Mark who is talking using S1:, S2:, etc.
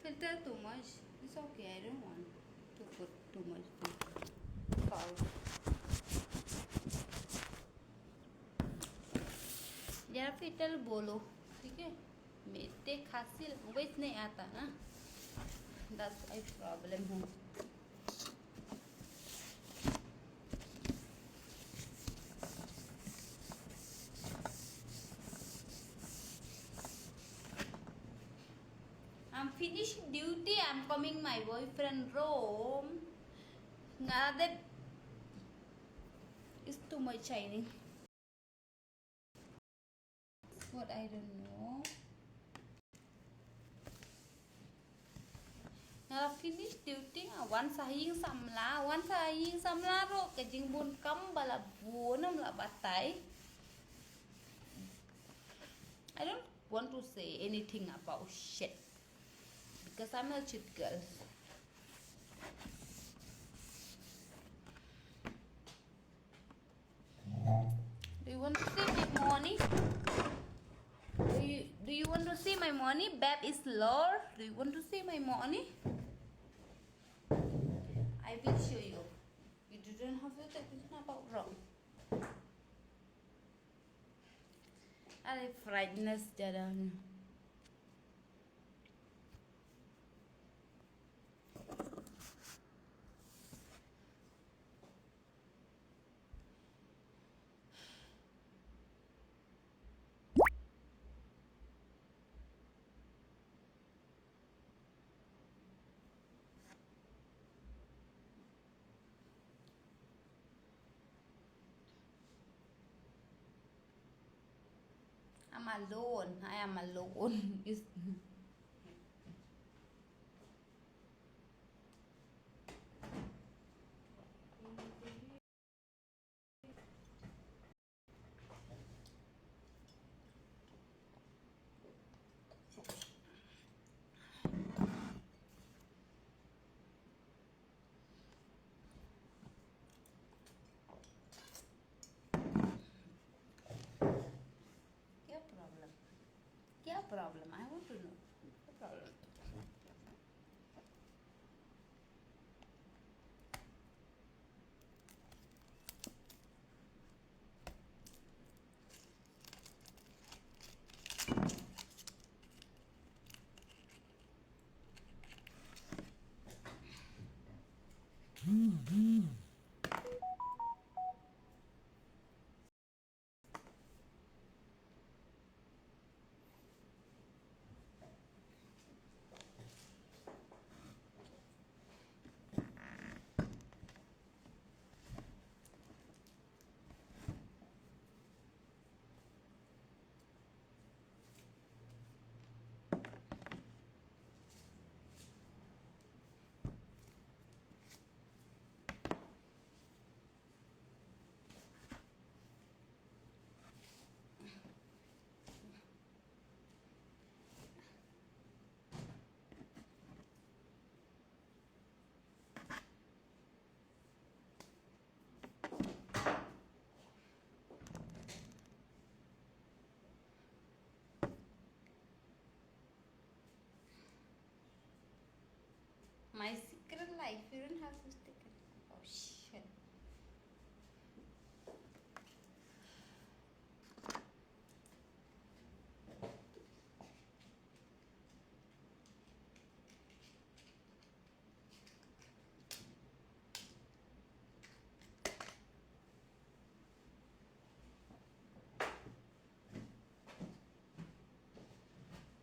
S1: filter too much. It's okay. I don't want to put too much salt. जरा filter बोलो, ठीक है? मेरे खांसी लैंग्वेज नहीं आता ना, that's why problem है. I'm finished duty. I'm coming my boyfriend room. Now that is too much shining. What I don't know. Now finish duty. Once I yên sầm lá, once I yên sầm lá rồi cái chuyện buồn cấm bà là buồn không là bà tay. I don't want to say anything about shit because I'm a shit girl. Do you want to see my money? Do you want to see my money? Bab is low. Do you want to see my money? I will show you. You didn't have to take this about wrong. I frightness jalan. I'm alone. I am alone. क्या problem? I want to know. क्या problem?